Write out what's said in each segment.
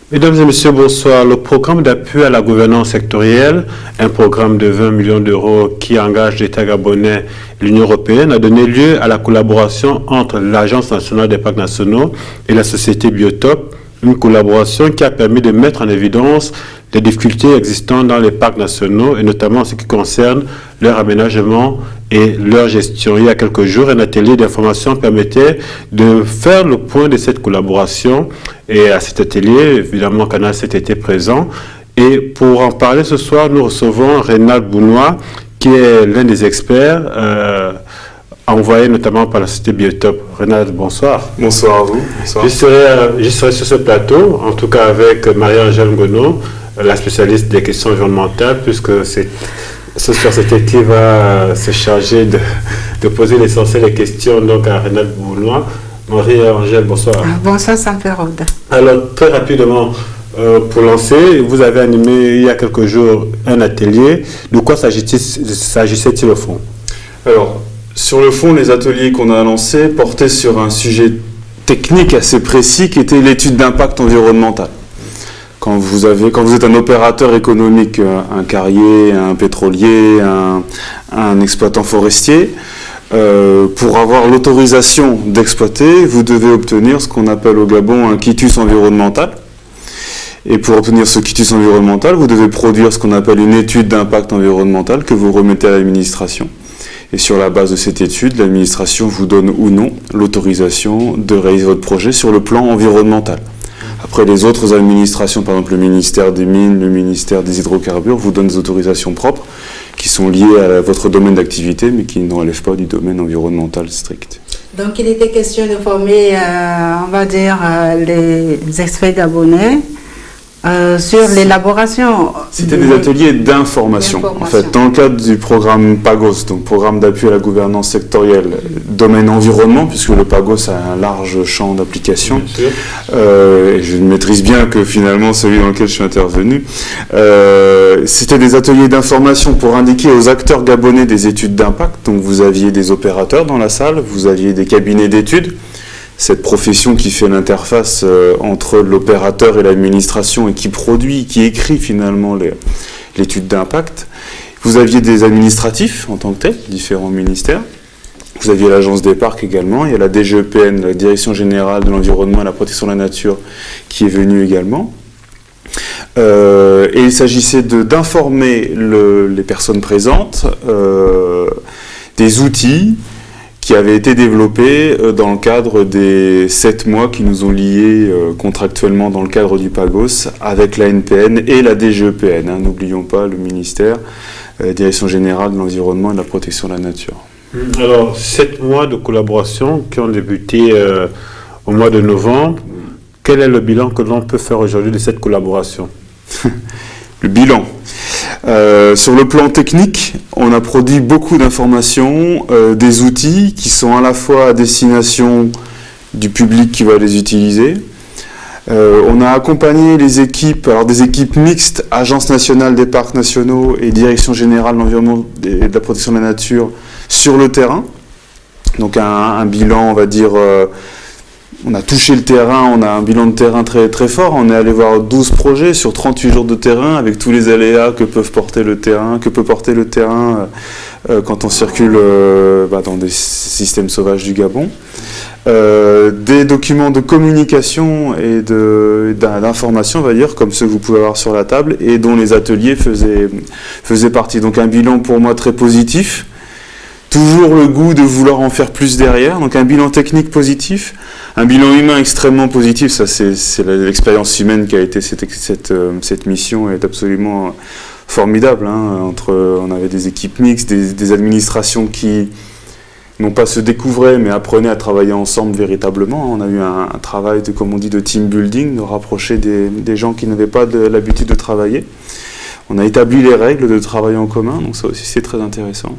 Mesdames et messieurs, bonsoir. Le programme d'appui à la gouvernance sectorielle, un programme de 20 millions d'euros qui engage l'État gabonais et l'Union européenne, a donné lieu à la collaboration entre l'Agence nationale des parcs nationaux et la société Biotop, une collaboration qui a permis de mettre en évidence les difficultés existantes dans les parcs nationaux et notamment en ce qui concerne leur aménagement et leur gestion. Il y a quelques jours, un atelier d'information permettait de faire le point de cette collaboration et à cet atelier, évidemment, Canal 7 était présent. Et pour en parler ce soir, nous recevons Reynald Bounois, qui est l'un des experts envoyé notamment par la société Biotop. Reynald, bonsoir. Bonsoir à vous. Bonsoir. Je serai sur ce plateau, en tout cas avec Marie-Angèle Ngono, la spécialiste des questions environnementales, puisque ce soir, cette équipe va se charger de poser l'essentiel des questions donc, à Reynald Bounois. Marie-Angèle, bonsoir. Bonsoir, Sanferode. Alors, très rapidement, pour lancer, vous avez animé il y a quelques jours un atelier. De quoi s'agissait-il au fond? Alors, sur le fond, les ateliers qu'on a lancés portaient sur un sujet technique assez précis qui était l'étude d'impact environnemental. Quand vous êtes un opérateur économique, un carrier, un pétrolier, un exploitant forestier, pour avoir l'autorisation d'exploiter, vous devez obtenir ce qu'on appelle au Gabon un quitus environnemental. Et pour obtenir ce quitus environnemental, vous devez produire ce qu'on appelle une étude d'impact environnemental que vous remettez à l'administration. Et sur la base de cette étude, l'administration vous donne ou non l'autorisation de réaliser votre projet sur le plan environnemental. Après, les autres administrations, par exemple le ministère des Mines, le ministère des Hydrocarbures, vous donnent des autorisations propres qui sont liées à votre domaine d'activité, mais qui ne relèvent pas du domaine environnemental strict. Donc, il était question de former, on va dire, les experts gabonais sur l'élaboration. C'était des ateliers d'information. En fait, dans le cadre du programme PAGOS, donc programme d'appui à la gouvernance sectorielle, domaine environnement, puisque le PAGOS a un large champ d'application, et je maîtrise bien que finalement celui dans lequel je suis intervenu, c'était des ateliers d'information pour indiquer aux acteurs gabonais des études d'impact. Donc vous aviez des opérateurs dans la salle, vous aviez des cabinets d'études, cette profession qui fait l'interface entre l'opérateur et l'administration et qui produit, qui écrit finalement l'étude d'impact. Vous aviez des administratifs en tant que tels, différents ministères. Vous aviez l'Agence des parcs également. Il y a la DGEPN, la Direction générale de l'environnement et de la protection de la nature, qui est venue également. Et il s'agissait d'informer les personnes présentes des outils qui avaient été développés dans le cadre des 7 mois qui nous ont liés contractuellement dans le cadre du PAGOS avec la NPN et la DGEPN. N'oublions pas le ministère, Direction générale de l'environnement et de la protection de la nature. Alors, 7 mois de collaboration qui ont débuté au mois de novembre. Quel est le bilan que l'on peut faire aujourd'hui de cette collaboration? Le bilan. Sur le plan technique, on a produit beaucoup d'informations, des outils qui sont à la fois à destination du public qui va les utiliser. On a accompagné les équipes, alors des équipes mixtes, Agence nationale des parcs nationaux et Direction générale de l'environnement et de la protection de la nature sur le terrain. Donc un bilan, on va dire, on a touché le terrain, on a un bilan de terrain très, très fort. On est allé voir 12 projets sur 38 jours de terrain avec tous les aléas que peut porter le terrain quand on circule dans des systèmes sauvages du Gabon. Des documents de communication et d'information, on va dire, comme ceux que vous pouvez avoir sur la table et dont les ateliers faisaient partie. Donc un bilan pour moi très positif. Toujours le goût de vouloir en faire plus derrière, donc un bilan technique positif, un bilan humain extrêmement positif, ça c'est l'expérience humaine qui a été cette mission est absolument formidable. On avait des équipes mixtes, des administrations qui non pas se découvraient, mais apprenaient à travailler ensemble véritablement. On a eu un travail, comme on dit, de team building, de rapprocher des gens qui n'avaient pas l'habitude de travailler. On a établi les règles de travail en commun, donc ça aussi c'est très intéressant.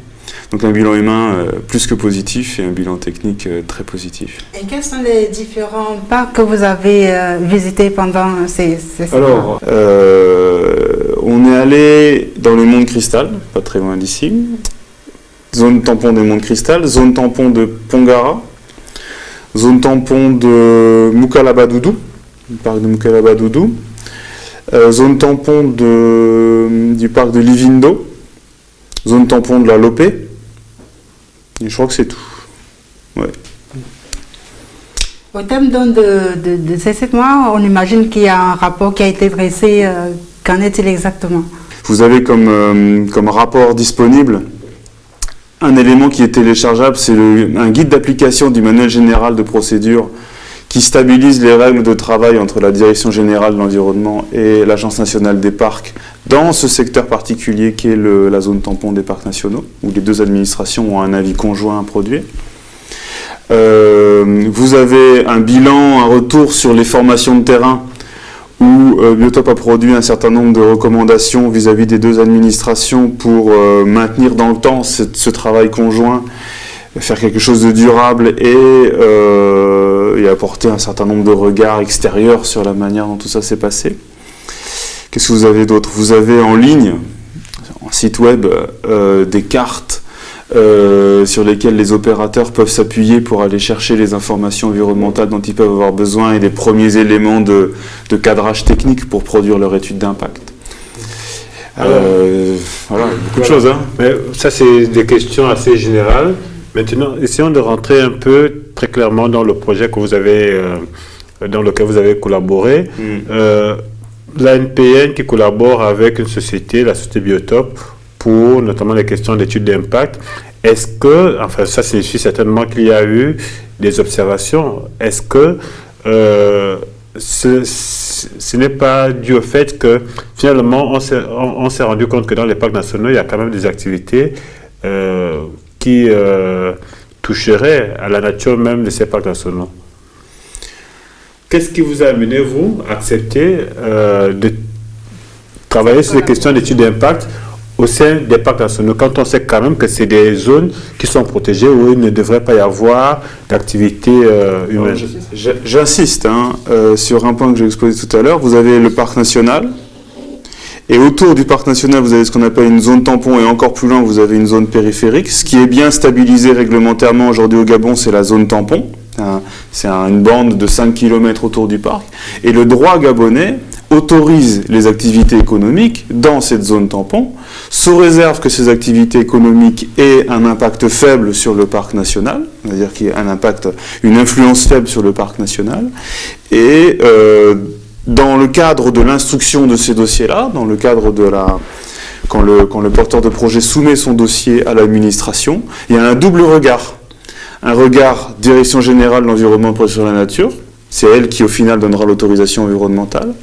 Donc un bilan humain plus que positif et un bilan technique très positif. Et quels sont les différents parcs que vous avez visités pendant ces Alors, on est allé dans le Monde Cristal, pas très loin d'ici. Zone tampon des Monts Cristal, zone tampon de Pongara, zone tampon de Mukalabadoudou, le parc de Mukalabadoudou, zone tampon du parc de Livindo, zone tampon de la Lopé, et je crois que c'est tout. Ouais. Au terme de ces 7 mois, on imagine qu'il y a un rapport qui a été dressé. Qu'en est-il exactement? Vous avez comme rapport disponible un élément qui est téléchargeable, c'est un guide d'application du manuel général de procédure qui stabilise les règles de travail entre la Direction générale de l'environnement et l'Agence nationale des parcs dans ce secteur particulier qui est la zone tampon des parcs nationaux, où les deux administrations ont un avis conjoint à produire. Vous avez un bilan, un retour sur les formations de terrain où Biotop a produit un certain nombre de recommandations vis-à-vis des deux administrations pour maintenir dans le temps ce travail conjoint, faire quelque chose de durable et apporter un certain nombre de regards extérieurs sur la manière dont tout ça s'est passé. Qu'est-ce que vous avez d'autre? Vous avez en ligne, en site web, des cartes sur lesquelles les opérateurs peuvent s'appuyer pour aller chercher les informations environnementales dont ils peuvent avoir besoin et les premiers éléments de cadrage technique pour produire leur étude d'impact. Voilà, beaucoup de choses. Hein. Mais ça, c'est des questions assez générales. Maintenant, essayons de rentrer un peu très clairement dans le projet que vous avez, dans lequel vous avez collaboré. L'ANPN qui collabore avec une société, la société Biotop, pour notamment les questions d'études d'impact. Est-ce que, enfin ça signifie certainement qu'il y a eu des observations, est-ce que ce n'est pas dû au fait que finalement on s'est rendu compte que dans les parcs nationaux, il y a quand même des activités qui toucheraient à la nature même de ces parcs nationaux? Qu'est-ce qui vous a amené, vous, à accepter de travailler sur les questions d'études d'impact au sein des parcs nationaux, quand on sait quand même que c'est des zones qui sont protégées où il ne devrait pas y avoir d'activité humaine? J'insiste sur un point que j'ai exposé tout à l'heure. Vous avez le parc national, et autour du parc national, vous avez ce qu'on appelle une zone tampon, et encore plus loin, vous avez une zone périphérique. Ce qui est bien stabilisé réglementairement aujourd'hui au Gabon, c'est la zone tampon. C'est une bande de 5 km autour du parc. Et le droit gabonais autorise les activités économiques dans cette zone tampon, sous réserve que ces activités économiques aient un impact faible sur le parc national, c'est-à-dire qu'il y ait une influence faible sur le parc national. Et dans le cadre de l'instruction de ces dossiers-là, dans le cadre de quand le porteur de projet soumet son dossier à l'administration, il y a un double regard. Un regard Direction générale de l'environnement et de la protection de la nature, c'est elle qui au final donnera l'autorisation environnementale,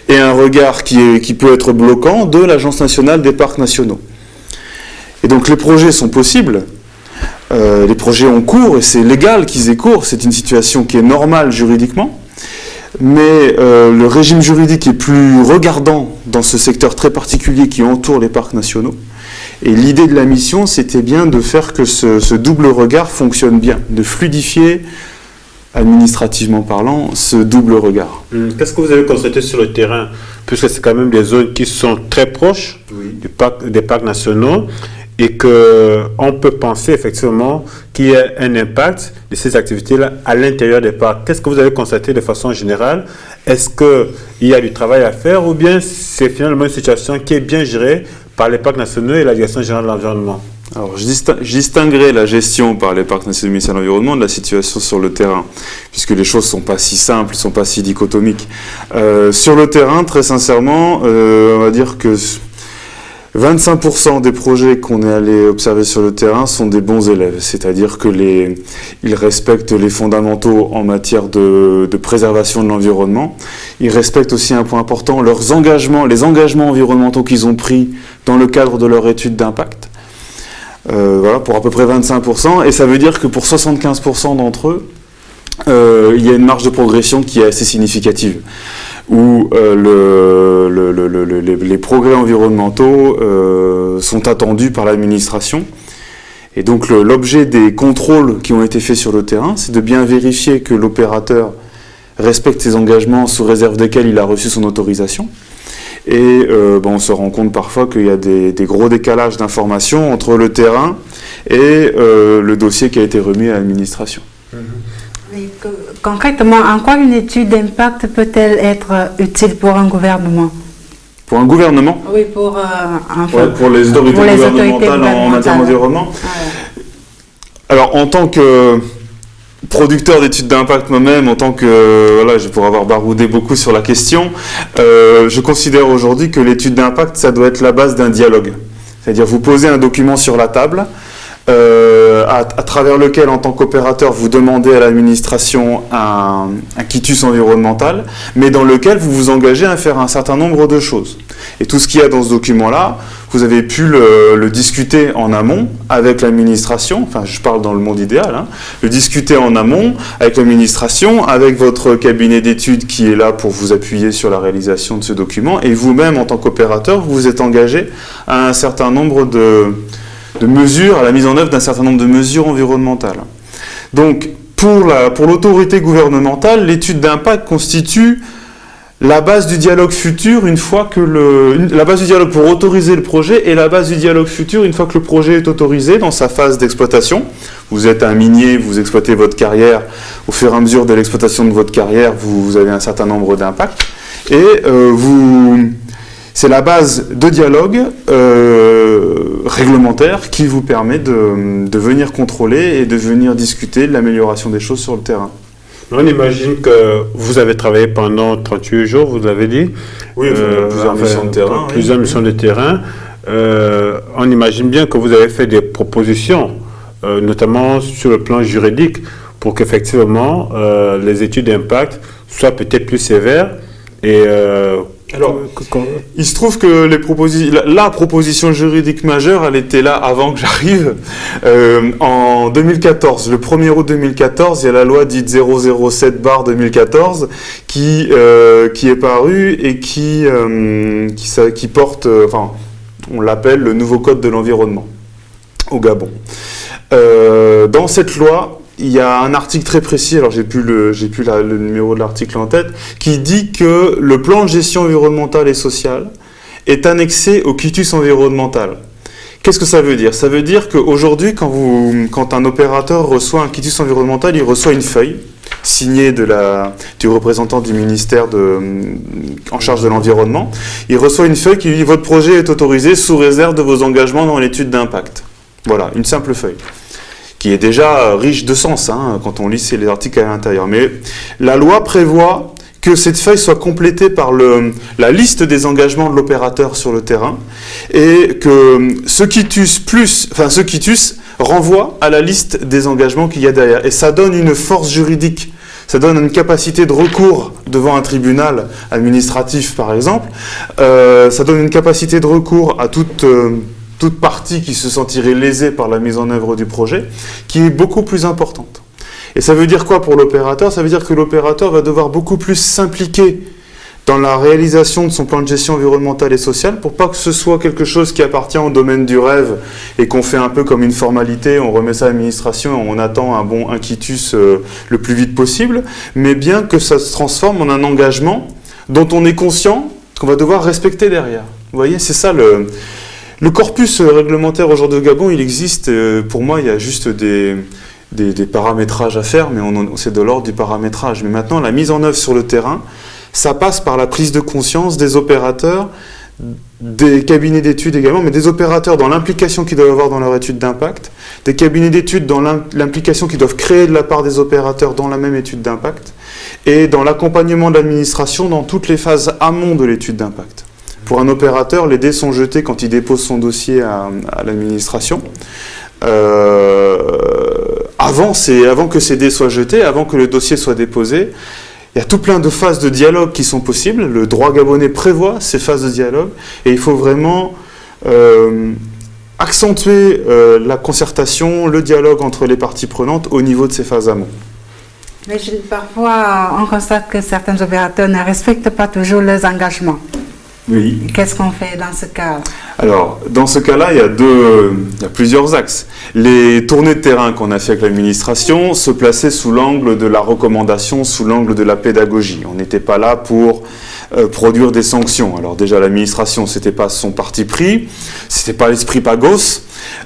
et un regard qui peut être bloquant de l'Agence nationale des parcs nationaux. Et donc les projets sont possibles, les projets ont cours, et c'est légal qu'ils aient cours, c'est une situation qui est normale juridiquement, mais le régime juridique est plus regardant dans ce secteur très particulier qui entoure les parcs nationaux. Et l'idée de la mission, c'était bien de faire que ce double regard fonctionne bien, de fluidifier, administrativement parlant, ce double regard. Qu'est-ce que vous avez constaté sur le terrain? Puisque c'est quand même des zones qui sont très proches des parcs nationaux et qu'on peut penser effectivement qu'il y a un impact de ces activités-là à l'intérieur des parcs. Qu'est-ce que vous avez constaté de façon générale? Est-ce qu'il y a du travail à faire ou bien c'est finalement une situation qui est bien gérée par les parcs nationaux et la Direction générale de l'environnement? Alors, je distinguerai la gestion par les parcs nationaux et le ministère de l'Environnement de la situation sur le terrain, puisque les choses ne sont pas si simples, ne sont pas si dichotomiques. Sur le terrain, très sincèrement, on va dire que 25% des projets qu'on est allé observer sur le terrain sont des bons élèves, c'est-à-dire qu'ils respectent les fondamentaux en matière de préservation de l'environnement. Ils respectent aussi un point important, les engagements environnementaux qu'ils ont pris dans le cadre de leur étude d'impact. Voilà, pour à peu près 25%, et ça veut dire que pour 75% d'entre eux, il y a une marge de progression qui est assez significative. où les progrès environnementaux sont attendus par l'administration. Et donc l'objet des contrôles qui ont été faits sur le terrain, c'est de bien vérifier que l'opérateur respecte ses engagements sous réserve desquels il a reçu son autorisation. Et on se rend compte parfois qu'il y a des gros décalages d'informations entre le terrain et le dossier qui a été remis à l'administration. Concrètement, en quoi une étude d'impact peut-elle être utile pour un gouvernement? Pour un gouvernement? Oui, pour les autorités gouvernementales en matière d'environnement. Ouais. Alors, en tant que producteur d'études d'impact moi-même, en tant que, je pourrais avoir baroudé beaucoup sur la question, je considère aujourd'hui que l'étude d'impact, ça doit être la base d'un dialogue. C'est-à-dire, vous posez un document sur la table, à travers lequel, en tant qu'opérateur, vous demandez à l'administration un quitus environnemental, mais dans lequel vous vous engagez à faire un certain nombre de choses. Et tout ce qu'il y a dans ce document-là, vous avez pu le discuter en amont avec l'administration, enfin je parle dans le monde idéal, le discuter en amont avec l'administration, avec votre cabinet d'études qui est là pour vous appuyer sur la réalisation de ce document, et vous-même, en tant qu'opérateur, vous vous êtes engagé à un certain nombre de mesures, à la mise en œuvre d'un certain nombre de mesures environnementales. Donc, pour l'autorité gouvernementale, l'étude d'impact constitue la base du dialogue futur une fois que la base du dialogue pour autoriser le projet et la base du dialogue futur une fois que le projet est autorisé dans sa phase d'exploitation. Vous êtes un minier, vous exploitez votre carrière, au fur et à mesure de l'exploitation de votre carrière, vous avez un certain nombre d'impacts et c'est la base de dialogue réglementaire qui vous permet de venir contrôler et de venir discuter de l'amélioration des choses sur le terrain. On imagine que vous avez travaillé pendant 38 jours, vous avez dit. Oui, plusieurs missions de terrain. Plusieurs missions de terrain. On imagine bien que vous avez fait des propositions, notamment sur le plan juridique, pour qu'effectivement les études d'impact soient peut-être plus sévères et alors, il se trouve que la proposition juridique majeure, elle était là avant que j'arrive. En 2014, le 1er août 2014, il y a la loi dite 007/2014 qui est parue et qui porte, on l'appelle le nouveau code de l'environnement au Gabon. Dans cette loi, il y a un article très précis, alors j'ai plus le numéro de l'article en tête, qui dit que le plan de gestion environnementale et sociale est annexé au quitus environnemental. Qu'est-ce que ça veut dire? Ça veut dire qu'aujourd'hui, quand un opérateur reçoit un quitus environnemental, il reçoit une feuille signée du représentant du ministère en charge de l'environnement. Il reçoit une feuille qui dit « Votre projet est autorisé sous réserve de vos engagements dans l'étude d'impact ». Voilà, une simple feuille, qui est déjà riche de sens quand on lit les articles à l'intérieur. Mais la loi prévoit que cette feuille soit complétée par la liste des engagements de l'opérateur sur le terrain et que ce quitus renvoie à la liste des engagements qu'il y a derrière. Et ça donne une force juridique, ça donne une capacité de recours devant un tribunal administratif par exemple, ça donne une capacité de recours à toute partie qui se sentirait lésée par la mise en œuvre du projet, qui est beaucoup plus importante. Et ça veut dire quoi pour l'opérateur? Ça veut dire que l'opérateur va devoir beaucoup plus s'impliquer dans la réalisation de son plan de gestion environnementale et sociale pour pas que ce soit quelque chose qui appartient au domaine du rêve et qu'on fait un peu comme une formalité, on remet ça à l'administration et on attend un quitus le plus vite possible, mais bien que ça se transforme en un engagement dont on est conscient qu'on va devoir respecter derrière. Vous voyez, c'est ça le corpus réglementaire aujourd'hui au Gabon, il existe. Pour moi, il y a juste des paramétrages à faire, mais c'est de l'ordre du paramétrage. Mais maintenant, la mise en œuvre sur le terrain, ça passe par la prise de conscience des opérateurs, des cabinets d'études également, mais des opérateurs dans l'implication qu'ils doivent avoir dans leur étude d'impact, des cabinets d'études dans l'implication qu'ils doivent créer de la part des opérateurs dans la même étude d'impact, et dans l'accompagnement de l'administration dans toutes les phases amont de l'étude d'impact. Pour un opérateur, les dés sont jetés quand il dépose son dossier à l'administration. Avant que ces dés soient jetés, avant que le dossier soit déposé, il y a tout plein de phases de dialogue qui sont possibles. Le droit gabonais prévoit ces phases de dialogue et il faut vraiment accentuer la concertation, le dialogue entre les parties prenantes au niveau de ces phases amont. Mais parfois, on constate que certains opérateurs ne respectent pas toujours leurs engagements. Oui. Qu'est-ce qu'on fait dans ce cas? Alors, dans ce cas-là, il y a plusieurs axes. Les tournées de terrain qu'on a fait avec l'administration se plaçaient sous l'angle de la recommandation, sous l'angle de la pédagogie. On n'était pas là pour produire des sanctions. Alors déjà, l'administration, c'était pas son parti pris, c'était pas l'esprit Pagos,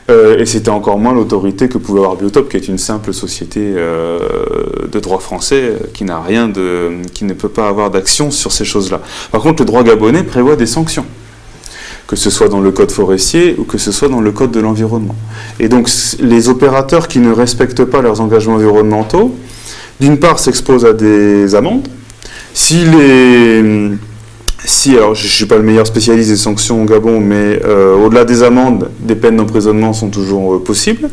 et c'était encore moins l'autorité que pouvait avoir Biotop, qui est une simple société de droit français qui ne peut pas avoir d'action sur ces choses-là. Par contre, le droit gabonais prévoit des sanctions, que ce soit dans le code forestier ou que ce soit dans le code de l'environnement. Et donc, les opérateurs qui ne respectent pas leurs engagements environnementaux, d'une part, s'exposent à des amendes. Alors je ne suis pas le meilleur spécialiste des sanctions au Gabon, mais au-delà des amendes, des peines d'emprisonnement sont toujours possibles.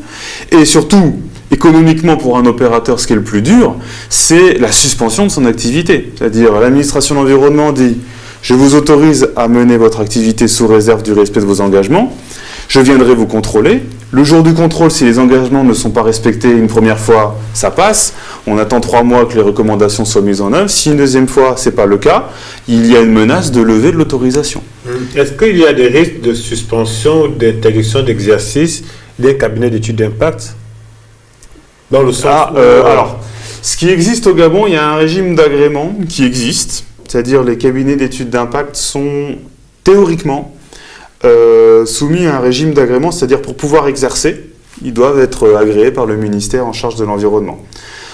Et surtout, économiquement pour un opérateur, ce qui est le plus dur, c'est la suspension de son activité. C'est-à-dire, l'administration de l'environnement dit « Je vous autorise à mener votre activité sous réserve du respect de vos engagements. Je viendrai vous contrôler. Le jour du contrôle, si les engagements ne sont pas respectés une première fois, ça passe. On attend 3 mois que les recommandations soient mises en œuvre. Si une deuxième fois, ce n'est pas le cas, il y a une menace de levée de l'autorisation. » Est-ce qu'il y a des risques de suspension ou d'interdiction d'exercice d'un cabinet d'études d'impact? Dans le sens alors, ce qui existe au Gabon, il y a un régime d'agrément qui existe. C'est-à-dire les cabinets d'études d'impact sont théoriquement soumis à un régime d'agrément, c'est-à-dire pour pouvoir exercer, ils doivent être agréés par le ministère en charge de l'environnement.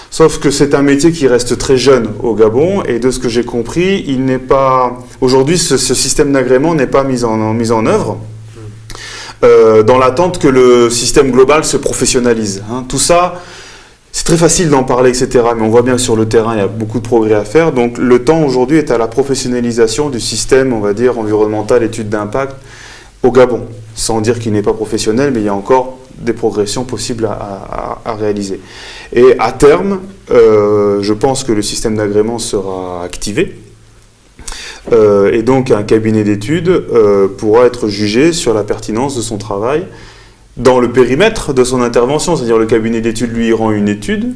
Sauf que c'est un métier qui reste très jeune au Gabon, et de ce que j'ai compris, il n'est pas... Aujourd'hui, ce système d'agrément n'est pas mis en œuvre, dans l'attente que le système global se professionnalise. Tout ça, c'est très facile d'en parler, etc., mais on voit bien que sur le terrain, il y a beaucoup de progrès à faire. Donc le temps aujourd'hui est à la professionnalisation du système, on va dire, environnemental, études d'impact, au Gabon. Sans dire qu'il n'est pas professionnel, mais il y a encore des progressions possibles à réaliser. Et à terme, je pense que le système d'agrément sera activé. Et donc un cabinet d'études pourra être jugé sur la pertinence de son travail dans le périmètre de son intervention. C'est-à-dire le cabinet d'études lui rend une étude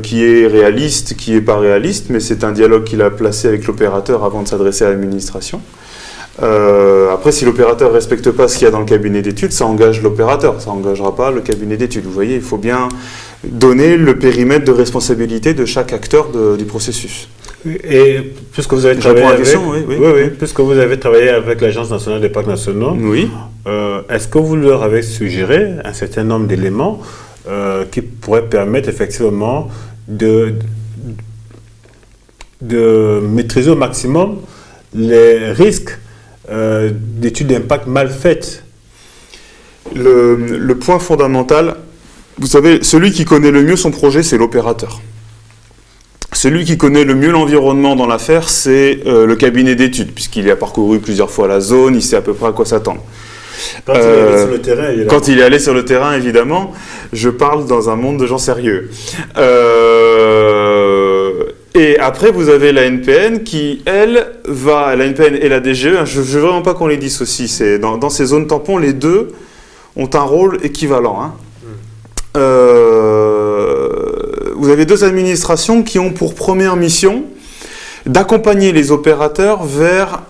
qui est réaliste, qui n'est pas réaliste, mais c'est un dialogue qu'il a placé avec l'opérateur avant de s'adresser à l'administration. Après, si l'opérateur ne respecte pas ce qu'il y a dans le cabinet d'études, ça engage l'opérateur, ça n'engagera pas le cabinet d'études. Vous voyez, il faut bien donner le périmètre de responsabilité de chaque acteur du processus. Et puisque vous avez travaillé puisque vous avez travaillé avec l'Agence nationale des parcs nationaux, oui. Est-ce que vous leur avez suggéré un certain nombre d'éléments qui pourraient permettre effectivement de maîtriser au maximum les risques d'études d'impact mal faites? Le point fondamental, vous savez, celui qui connaît le mieux son projet, c'est l'opérateur. Celui qui connaît le mieux l'environnement dans l'affaire, c'est le cabinet d'études, puisqu'il a parcouru plusieurs fois la zone, il sait à peu près à quoi s'attendre. Quand il est allé sur le terrain, évidemment. Quand il est allé sur le terrain, évidemment, je parle dans un monde de gens sérieux. Et après, vous avez la NPN qui, elle, la NPN et la DGE, je ne veux vraiment pas qu'on les dissocie, dans ces zones tampons, les deux ont un rôle équivalent. Vous avez deux administrations qui ont pour première mission d'accompagner les opérateurs vers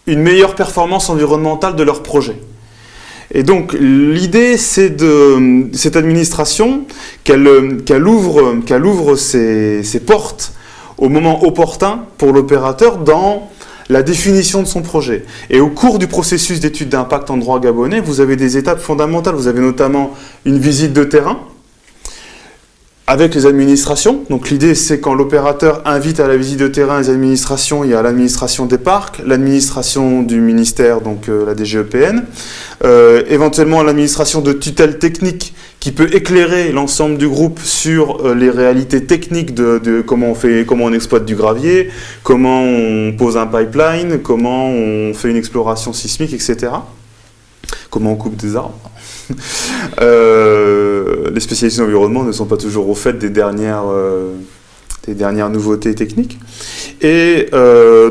une meilleure performance environnementale de leur projet. Et donc, l'idée, c'est de cette administration qu'elle ouvre ses portes au moment opportun pour l'opérateur dans la définition de son projet. Et au cours du processus d'étude d'impact en droit gabonais, vous avez des étapes fondamentales. Vous avez notamment une visite de terrain avec les administrations. Donc l'idée, c'est quand l'opérateur invite à la visite de terrain les administrations, il y a l'administration des parcs, l'administration du ministère, donc la DGEPN, éventuellement l'administration de tutelle technique qui peut éclairer l'ensemble du groupe sur les réalités techniques de comment on exploite du gravier, comment on pose un pipeline, comment on fait une exploration sismique, etc. Comment on coupe des arbres. Les spécialistes de l'environnement ne sont pas toujours au fait des dernières nouveautés techniques. Et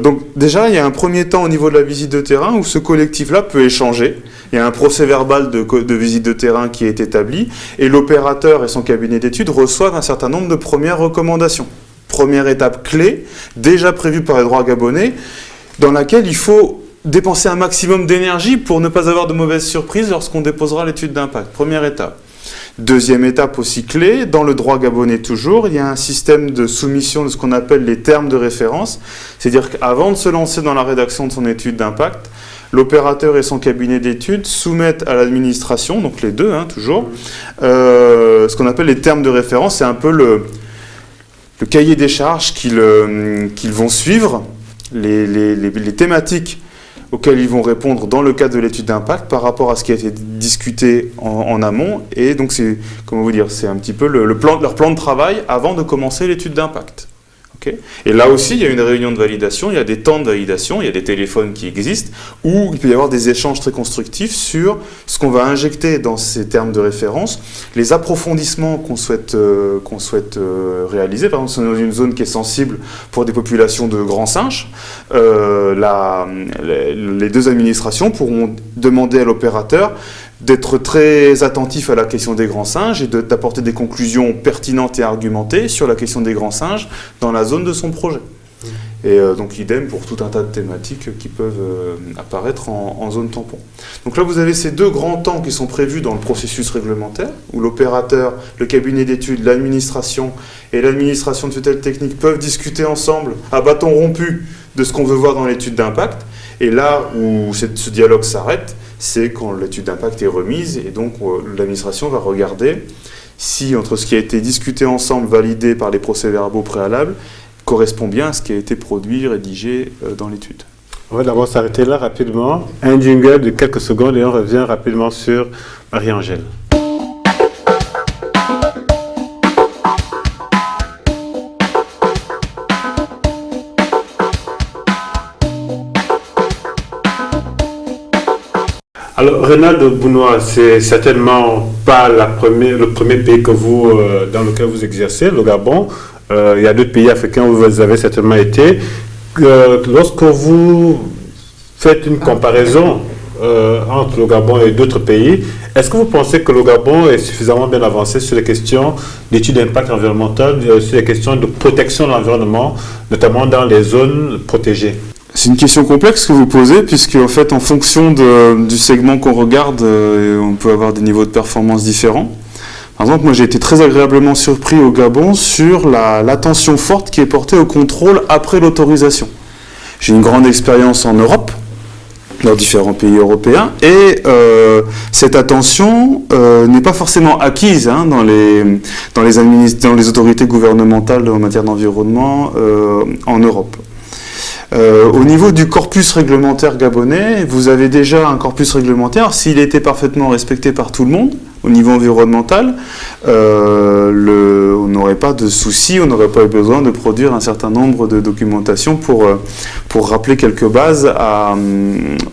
donc déjà, il y a un premier temps au niveau de la visite de terrain où ce collectif-là peut échanger. Il y a un procès-verbal de visite de terrain qui est établi et l'opérateur et son cabinet d'études reçoivent un certain nombre de premières recommandations. Première étape clé, déjà prévue par les droits gabonais, dans laquelle il faut dépenser un maximum d'énergie pour ne pas avoir de mauvaises surprises lorsqu'on déposera l'étude d'impact. Première étape. Deuxième étape aussi clé, dans le droit gabonais toujours, il y a un système de soumission de ce qu'on appelle les termes de référence. C'est-à-dire qu'avant de se lancer dans la rédaction de son étude d'impact, l'opérateur et son cabinet d'études soumettent à l'administration, donc les deux, toujours, ce qu'on appelle les termes de référence. C'est un peu le cahier des charges qu'ils vont suivre, les thématiques auxquelles ils vont répondre dans le cadre de l'étude d'impact par rapport à ce qui a été discuté en amont. Et donc, c'est, comment vous dire, c'est un petit peu leur plan de travail avant de commencer l'étude d'impact. Okay. Et là aussi, il y a une réunion de validation, il y a des temps de validation, il y a des téléphones qui existent, où il peut y avoir des échanges très constructifs sur ce qu'on va injecter dans ces termes de référence, les approfondissements qu'on souhaite réaliser. Par exemple, c'est dans une zone qui est sensible pour des populations de grands singes. Les deux administrations pourront demander à l'opérateur d'être très attentif à la question des grands singes et d'apporter des conclusions pertinentes et argumentées sur la question des grands singes dans la zone de son projet. Et donc idem pour tout un tas de thématiques qui peuvent apparaître en zone tampon. Donc là vous avez ces deux grands temps qui sont prévus dans le processus réglementaire, où l'opérateur, le cabinet d'études, l'administration et l'administration de tutelle technique peuvent discuter ensemble à bâton rompu de ce qu'on veut voir dans l'étude d'impact. Et là où ce dialogue s'arrête, c'est quand l'étude d'impact est remise et donc l'administration va regarder si entre ce qui a été discuté ensemble, validé par les procès-verbaux préalables, correspond bien à ce qui a été produit, rédigé dans l'étude. On va d'abord s'arrêter là rapidement. Un jingle de quelques secondes et on revient rapidement sur Marie-Angèle. Alors, Reynald Bounois, c'est certainement pas le premier pays dans lequel vous exercez, le Gabon. Il y a d'autres pays africains où vous avez certainement été. Lorsque vous faites une comparaison entre le Gabon et d'autres pays, est-ce que vous pensez que le Gabon est suffisamment bien avancé sur les questions d'études d'impact environnemental, sur les questions de protection de l'environnement, notamment dans les zones protégées? C'est une question complexe que vous posez, puisque en fait, en fonction du segment qu'on regarde, on peut avoir des niveaux de performance différents. Par exemple, moi j'ai été très agréablement surpris au Gabon sur l'attention forte qui est portée au contrôle après l'autorisation. J'ai une grande expérience en Europe, dans différents pays européens, et cette attention n'est pas forcément acquise dans les autorités gouvernementales en matière d'environnement en Europe. Au niveau du corpus réglementaire gabonais, vous avez déjà un corpus réglementaire. S'il était parfaitement respecté par tout le monde, au niveau environnemental, on n'aurait pas de soucis, on n'aurait pas eu besoin de produire un certain nombre de documentations pour rappeler quelques bases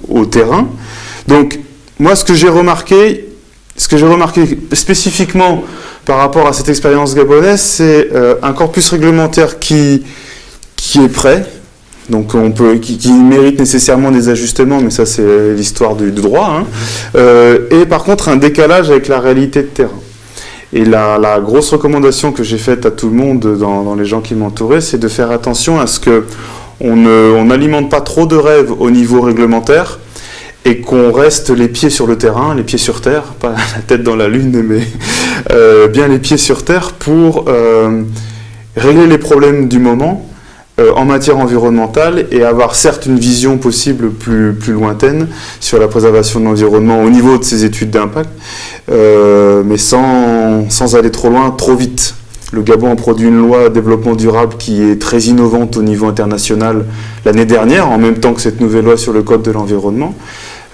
au terrain. Donc, moi, ce que j'ai remarqué spécifiquement par rapport à cette expérience gabonaise, c'est un corpus réglementaire qui est prêt, donc qui mérite nécessairement des ajustements, mais ça c'est l'histoire du droit, et par contre un décalage avec la réalité de terrain. Et la grosse recommandation que j'ai faite à tout le monde dans les gens qui m'entouraient, c'est de faire attention à ce qu'on n'alimente pas trop de rêves au niveau réglementaire et qu'on reste les pieds sur le terrain, les pieds sur terre, pas la tête dans la lune, mais bien les pieds sur terre pour régler les problèmes du moment en matière environnementale et avoir certes une vision possible plus lointaine sur la préservation de l'environnement au niveau de ces études d'impact, mais sans aller trop loin, trop vite. Le Gabon a produit une loi développement durable qui est très innovante au niveau international l'année dernière, en même temps que cette nouvelle loi sur le code de l'environnement.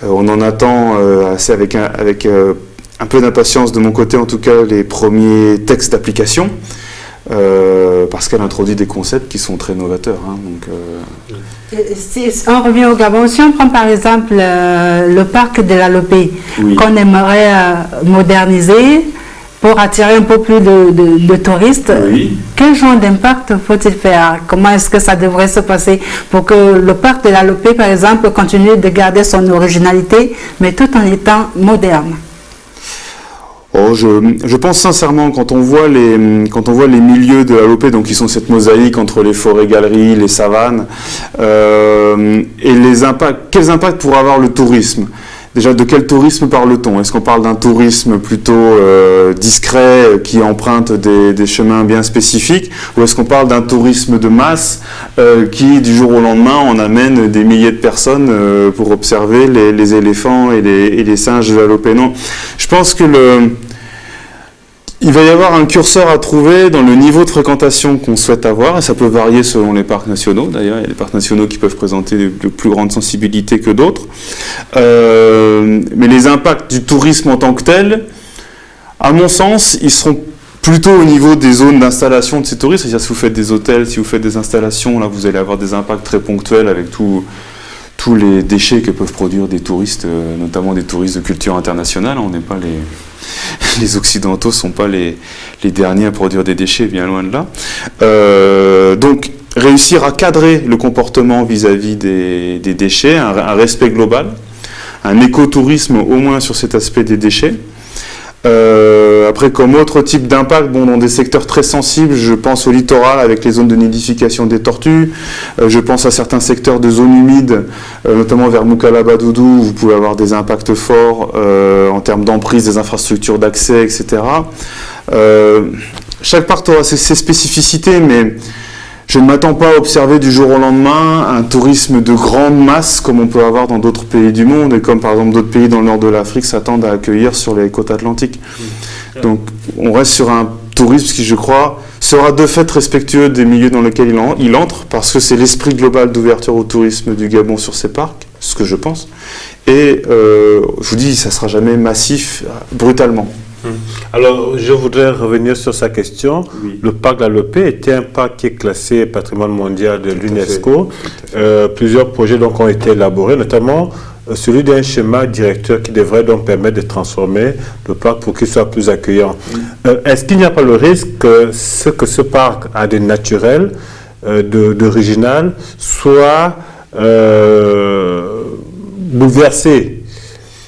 On en attend assez avec un peu d'impatience de mon côté, en tout cas, les premiers textes d'application. Parce qu'elle introduit des concepts qui sont très novateurs. Si on revient au Gabon, si on prend par exemple le parc de la Lopé, oui, qu'on aimerait moderniser, pour attirer un peu plus de touristes. Oui. Quel genre d'impact faut-il faire? Comment est-ce que ça devrait se passer pour que le parc de la Lopé, par exemple, continue de garder son originalité, mais tout en étant moderne? Oh, je pense sincèrement, quand on voit les milieux de la Lopé, donc qui sont cette mosaïque entre les forêts-galeries, les savanes, et les impacts, quels impacts pourrait avoir le tourisme? Déjà, de quel tourisme parle-t-on? Est-ce qu'on parle d'un tourisme plutôt discret qui emprunte des chemins bien spécifiques, ou est-ce qu'on parle d'un tourisme de masse qui, du jour au lendemain, en amène des milliers de personnes pour observer les éléphants et les singes de la Lopé? Non, je pense que il va y avoir un curseur à trouver dans le niveau de fréquentation qu'on souhaite avoir, et ça peut varier selon les parcs nationaux. D'ailleurs, il y a des parcs nationaux qui peuvent présenter de plus grandes sensibilités que d'autres. Mais les impacts du tourisme en tant que tel, à mon sens, ils seront plutôt au niveau des zones d'installation de ces touristes. C'est-à-dire, si vous faites des hôtels, si vous faites des installations, là, vous allez avoir des impacts très ponctuels avec tous les déchets que peuvent produire des touristes, notamment des touristes de culture internationale. On n'est pas les Occidentaux ne sont pas les derniers à produire des déchets, bien loin de là. Donc, réussir à cadrer le comportement vis-à-vis des déchets, un respect global, un écotourisme au moins sur cet aspect des déchets. Après, comme autre type d'impact, dans des secteurs très sensibles, je pense au littoral avec les zones de nidification des tortues, je pense à certains secteurs de zones humides, notamment vers Moukalaba-Doudou, où vous pouvez avoir des impacts forts en termes d'emprise des infrastructures d'accès, etc. Chaque parc aura ses spécificités, mais je ne m'attends pas à observer du jour au lendemain un tourisme de grande masse comme on peut avoir dans d'autres pays du monde et comme par exemple d'autres pays dans le nord de l'Afrique s'attendent à accueillir sur les côtes atlantiques. Donc on reste sur un tourisme qui, je crois, sera de fait respectueux des milieux dans lesquels il entre, parce que c'est l'esprit global d'ouverture au tourisme du Gabon sur ces parcs, ce que je pense. Et je vous dis, ça ne sera jamais massif brutalement. Alors, je voudrais revenir sur sa question. Oui. Le parc de la Lopé était un parc qui est classé patrimoine mondial de l'UNESCO. Plusieurs projets donc, ont été élaborés, notamment celui d'un schéma directeur qui devrait donc permettre de transformer le parc pour qu'il soit plus accueillant. Est-ce qu'il n'y a pas le risque que ce parc a de naturel, d'original, soit bouleversé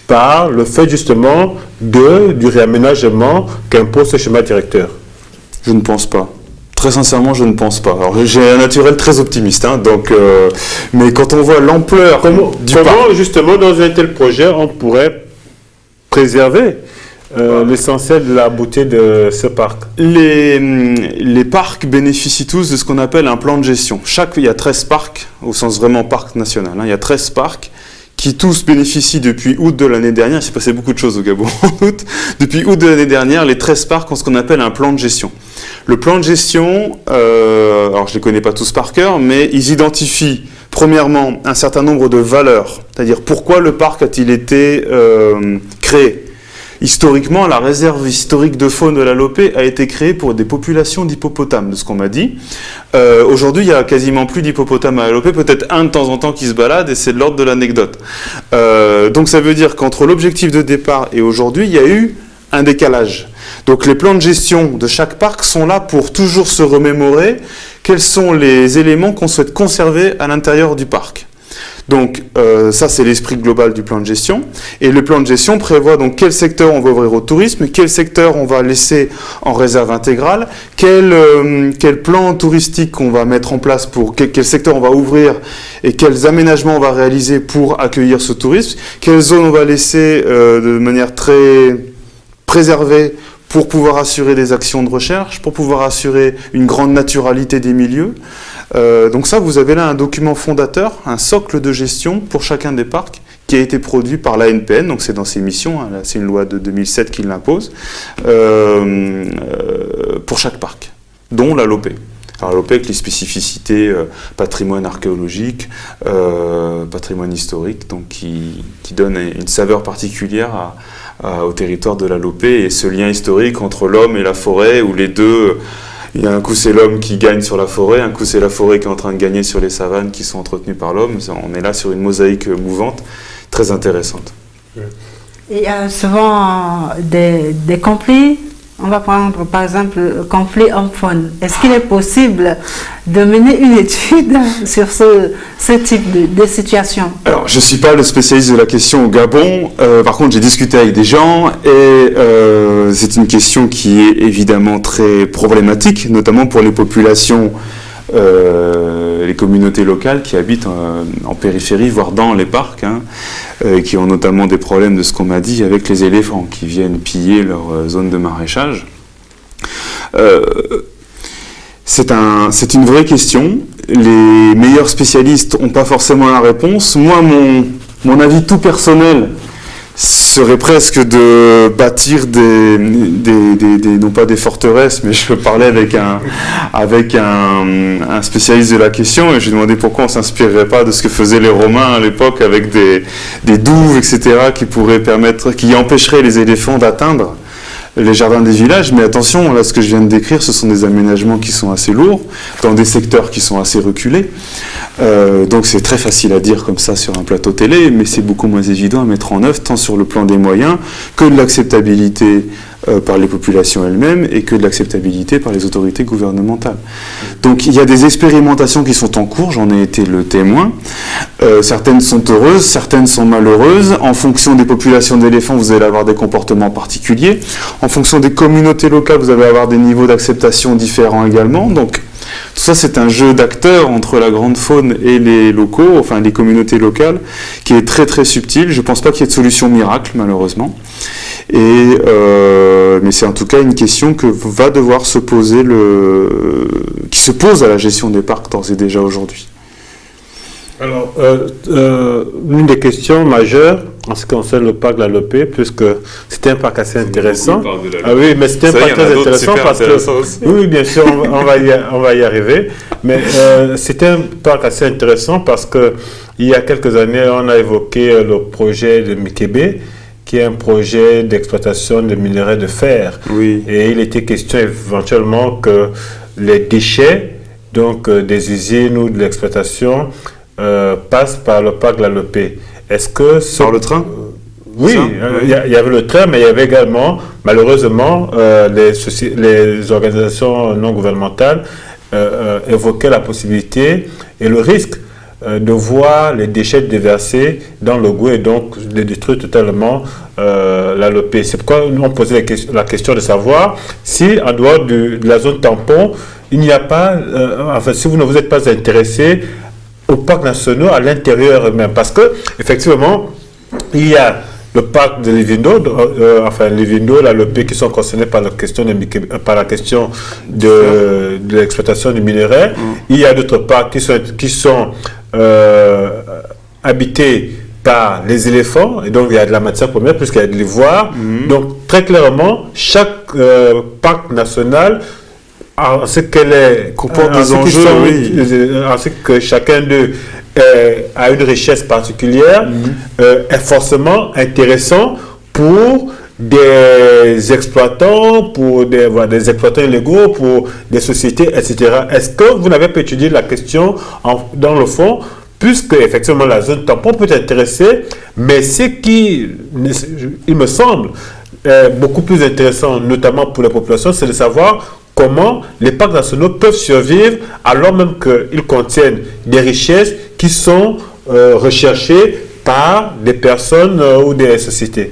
par le fait justement du réaménagement qu'impose ce schéma directeur? Je ne pense pas. Très sincèrement, je ne pense pas. Alors, j'ai un naturel très optimiste, mais quand on voit l'ampleur comment justement dans un tel projet on pourrait préserver l'essentiel de la beauté de ce parc? Les parcs bénéficient tous de ce qu'on appelle un plan de gestion. Il y a 13 parcs, au sens vraiment parc national, il y a 13 parcs qui tous bénéficient depuis août de l'année dernière. Il s'est passé beaucoup de choses au Gabon en août. Depuis août de l'année dernière, les 13 parcs ont ce qu'on appelle un plan de gestion. Le plan de gestion, alors je ne les connais pas tous par cœur, mais ils identifient premièrement un certain nombre de valeurs, c'est-à-dire pourquoi le parc a-t-il été créé. Historiquement, la réserve historique de faune de la Lopé a été créée pour des populations d'hippopotames, de ce qu'on m'a dit. Aujourd'hui, il n'y a quasiment plus d'hippopotames à la Lopé, peut-être un de temps en temps qui se balade, et c'est de l'ordre de l'anecdote. Donc ça veut dire qu'entre l'objectif de départ et aujourd'hui, il y a eu un décalage. Donc les plans de gestion de chaque parc sont là pour toujours se remémorer quels sont les éléments qu'on souhaite conserver à l'intérieur du parc. Donc ça c'est l'esprit global du plan de gestion, et le plan de gestion prévoit donc quel secteur on va ouvrir au tourisme, quel secteur on va laisser en réserve intégrale, quel plan touristique on va mettre en place pour quel secteur on va ouvrir et quels aménagements on va réaliser pour accueillir ce tourisme, quelles zones on va laisser de manière très préservée pour pouvoir assurer des actions de recherche, pour pouvoir assurer une grande naturalité des milieux. Donc ça, vous avez là un document fondateur, un socle de gestion pour chacun des parcs qui a été produit par l'ANPN, donc c'est dans ses missions, c'est une loi de 2007 qui l'impose, pour chaque parc, dont la Lopé. Alors la Lopé avec les spécificités patrimoine archéologique, patrimoine historique, donc qui donne une saveur particulière au territoire de la Lopé, et ce lien historique entre l'homme et la forêt, où les deux... Il y a un coup c'est l'homme qui gagne sur la forêt, un coup c'est la forêt qui est en train de gagner sur les savanes qui sont entretenues par l'homme. On est là sur une mosaïque mouvante, très intéressante. Il y a souvent des conflits on va prendre par exemple le conflit homme-faune. Est-ce qu'il est possible de mener une étude sur ce type de situation? Alors, je ne suis pas le spécialiste de la question au Gabon. Par contre, j'ai discuté avec des gens et c'est une question qui est évidemment très problématique, notamment pour les populations, les communautés locales qui habitent en périphérie, voire dans les parcs, qui ont notamment des problèmes de ce qu'on m'a dit avec les éléphants qui viennent piller leur zone de maraîchage. C'est une vraie question. Les meilleurs spécialistes n'ont pas forcément la réponse. Moi, mon avis tout personnel serait presque de bâtir non pas des forteresses, mais je parlais avec un spécialiste de la question et je lui demandais pourquoi on ne s'inspirerait pas de ce que faisaient les Romains à l'époque avec des douves, etc., qui empêcheraient les éléphants d'atteindre les jardins des villages. Mais attention, là, ce que je viens de décrire, ce sont des aménagements qui sont assez lourds, dans des secteurs qui sont assez reculés. Donc c'est très facile à dire comme ça sur un plateau télé, mais c'est beaucoup moins évident à mettre en œuvre, tant sur le plan des moyens que de l'acceptabilité par les populations elles-mêmes et que de l'acceptabilité par les autorités gouvernementales. Donc il y a des expérimentations qui sont en cours, j'en ai été le témoin. Certaines sont heureuses, certaines sont malheureuses. En fonction des populations d'éléphants, vous allez avoir des comportements particuliers. En fonction des communautés locales, vous allez avoir des niveaux d'acceptation différents également. Donc tout ça, c'est un jeu d'acteurs entre la grande faune et les locaux, enfin les communautés locales, qui est très très subtil. Je ne pense pas qu'il y ait de solution miracle, malheureusement. Mais c'est en tout cas une question que va devoir se poser qui se pose à la gestion des parcs d'ores et déjà aujourd'hui. Alors, l'une des questions majeures en ce qui concerne le parc de la Lopé, puisque c'était un parc assez intéressant. Ah oui, mais c'était un parc très intéressant parce que... Oui, bien sûr, on va y arriver. Mais c'était un parc assez intéressant parce que il y a quelques années, on a évoqué le projet de Mikebe, qui est un projet d'exploitation de minerais de fer. Oui. Et il était question éventuellement que les déchets, donc des usines ou de l'exploitation, passent par le parc de la Lopé. Est-ce que... Par le train? Oui, il y avait le train, mais il y avait également, malheureusement, les organisations non gouvernementales évoquaient la possibilité et le risque de voir les déchets déversés dans le Goué et donc de détruire totalement la Lopé. C'est pourquoi nous on posait la question de savoir si, en dehors de la zone tampon, il n'y a pas, enfin, si vous ne vous êtes pas intéressé aux parcs nationaux à l'intérieur même, parce que effectivement il y a le parc de Livindo, enfin Livindo, la Lopé, qui sont concernés par la question de l'exploitation du minerai. Il y a d'autres parcs qui sont habités par les éléphants, et donc il y a de la matière première puisqu'il y a de l'ivoire. Donc très clairement, chaque parc national, en ce qu'elle est, comporte des enjeux, en ce que chacun d'eux a une richesse particulière, est forcément intéressant pour des exploitants, pour des exploitants illégaux, pour des sociétés, etc. Est-ce que vous n'avez pas étudié la question dans le fond, puisque effectivement la zone tampon peut intéresser, mais ce qui, il me semble, beaucoup plus intéressant, notamment pour les populations, c'est de savoir comment les parcs nationaux peuvent survivre alors même qu'ils contiennent des richesses qui sont recherchées par des personnes ou des sociétés.